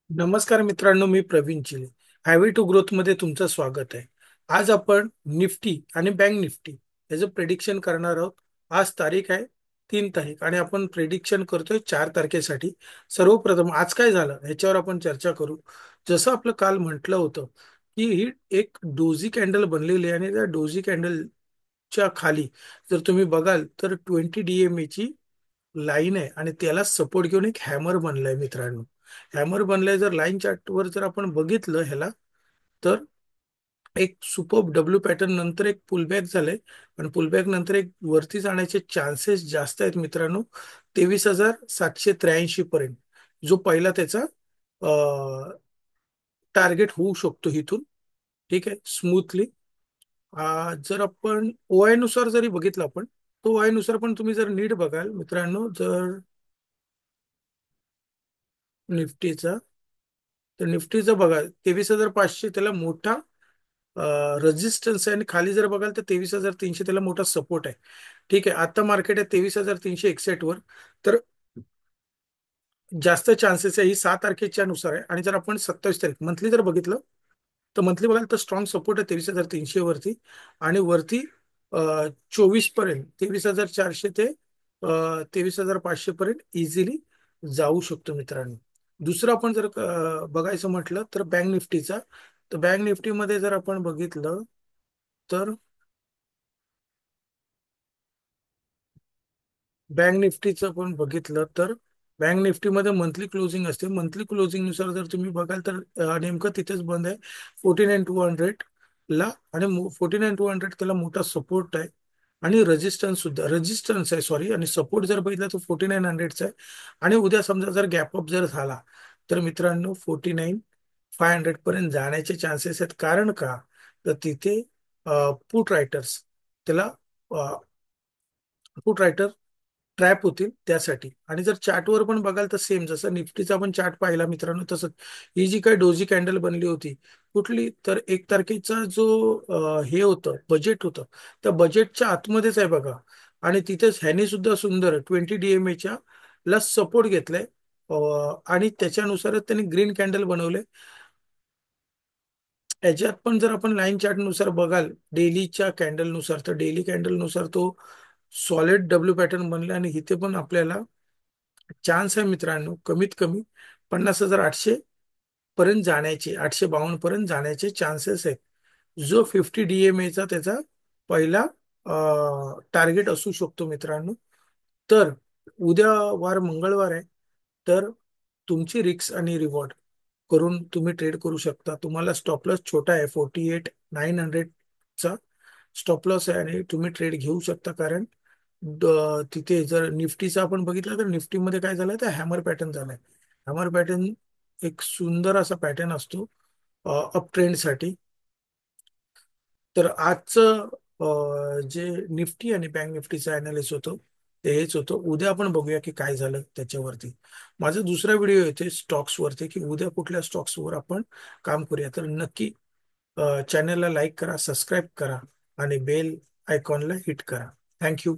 नमस्कार मित्रांनो, मी प्रवीण चिले. Highway to growth मध्ये तुमचं स्वागत आहे. आज आपण निफ्टी आणि बँक निफ्टी याचं प्रेडिक्शन करणार आहोत. आज तारीख आहे 3 तारीख आणि आपण प्रेडिक्शन करतोय 4 तारखेसाठी. सर्वप्रथम आज काय झालं ह्याच्यावर आपण चर्चा करू. जसं आपलं काल म्हटलं होतं की ही एक डोजी कॅन्डल बनलेली आहे आणि त्या डोजी कॅन्डलच्या खाली जर तुम्ही बघाल तर 20 DMA ची लाईन आहे आणि त्याला सपोर्ट घेऊन एक हॅमर बनलाय मित्रांनो. हॅमर बनलाय, जर लाईन चार्टवर जर आपण बघितलं ह्याला, तर एक सुपर डब्ल्यू पॅटर्न नंतर एक पुलबॅक झालंय आणि पुलबॅक नंतर एक वरती जाण्याचे चान्सेस जास्त आहेत मित्रांनो. 23,783 पर्यंत जो पहिला त्याचा टार्गेट होऊ शकतो इथून. ठीक आहे, स्मूथली. जर आपण ओआय नुसार जरी बघितलं आपण, तो ओआय नुसार पण तुम्ही जर नीट बघाल मित्रांनो, जर निफ्टीचा, तर निफ्टीचं बघा 23,500 त्याला मोठा रेजिस्टन्स आहे आणि खाली जर बघाल तर 23,300 त्याला मोठा सपोर्ट आहे. ठीक आहे, आता मार्केट आहे 23,361 वर. तर जास्त चान्सेस आहे, ही 6 तारखेच्या नुसार आहे. आणि जर आपण 27 तारीख मंथली जर बघितलं, तर मंथली बघाल तर स्ट्रॉंग सपोर्ट आहे 23,300 वरती. आणि वरती 24 पर्यंत 23,400 ते 23,500 पर्यंत इझिली जाऊ शकतो मित्रांनो. दुसरं आपण जर बघायचं म्हटलं तर बँक निफ्टीचा, तर बँक निफ्टीमध्ये जर आपण बघितलं तर बँक निफ्टीचं पण बघितलं तर बँक निफ्टीमध्ये मंथली क्लोजिंग असते. मंथली क्लोजिंग नुसार जर तुम्ही बघाल तर नेमकं तिथेच बंद आहे 14,200 ला. आणि 14,200 त्याला मोठा सपोर्ट आहे आणि रेजिस्टन्स आहे, सॉरी. आणि सपोर्ट जर बघितला तर 4900 आहे. आणि उद्या समजा जर गॅपअप जर झाला तर मित्रांनो 49,500 पर्यंत जाण्याचे चान्सेस आहेत. कारण का, तर तिथे पुट रायटर्स त्याला पुट रायटर ट्रॅप होतील त्यासाठी. आणि जर चार्टवर पण बघाल तर सेम जसं निफ्टीचा आपण चार्ट पाहिला मित्रांनो, तसंच ही जी काही डोजी कॅन्डल बनली होती, कुठली तर 1 तारखेचा जो हे होतं, बजेट होतं, त्या बजेटच्या आतमध्येच आहे बघा. आणि तिथेच ह्याने सुद्धा सुंदर 20 DMA ला सपोर्ट घेतलाय. आणि त्याच्यानुसारच त्यांनी ग्रीन कॅन्डल बनवले. याच्यात पण जर आपण लाईन चार्ट नुसार बघाल, डेलीच्या कॅन्डल नुसार, तर डेली कॅन्डल नुसार तो सॉलिड डब्ल्यू पॅटर्न बनला. आणि इथे पण आपल्याला चान्स आहे मित्रांनो, कमीत कमी 50,800 पर्यंत जाण्याचे, 852 पर्यंत जाण्याचे चान्सेस आहेत. जो 50 DMA त्याचा पहिला टार्गेट असू शकतो मित्रांनो. तर उद्या वार मंगळवार आहे, तर तुमची रिस्क आणि रिवॉर्ड करून तुम्ही ट्रेड करू शकता. तुम्हाला स्टॉप लॉस छोटा आहे, 48,900चा स्टॉप लॉस आहे आणि तुम्ही ट्रेड घेऊ शकता. कारण तिथे जर निफ्टीचा आपण बघितलं तर निफ्टीमध्ये काय झालंय, तर हॅमर पॅटर्न झालाय. हॅमर पॅटर्न एक सुंदर असा पॅटर्न असतो अप ट्रेंडसाठी. तर आजचं जे निफ्टी आणि बँक निफ्टीचं अनालिसिस होतं ते हेच होतं. उद्या आपण बघूया की काय झालं त्याच्यावरती. माझा दुसरा व्हिडिओ येते स्टॉक्सवरती, की उद्या कुठल्या स्टॉक्सवर आपण काम करूया. तर नक्की चॅनलला लाईक करा, सबस्क्राईब करा आणि बेल आयकॉनला हिट करा. थँक्यू.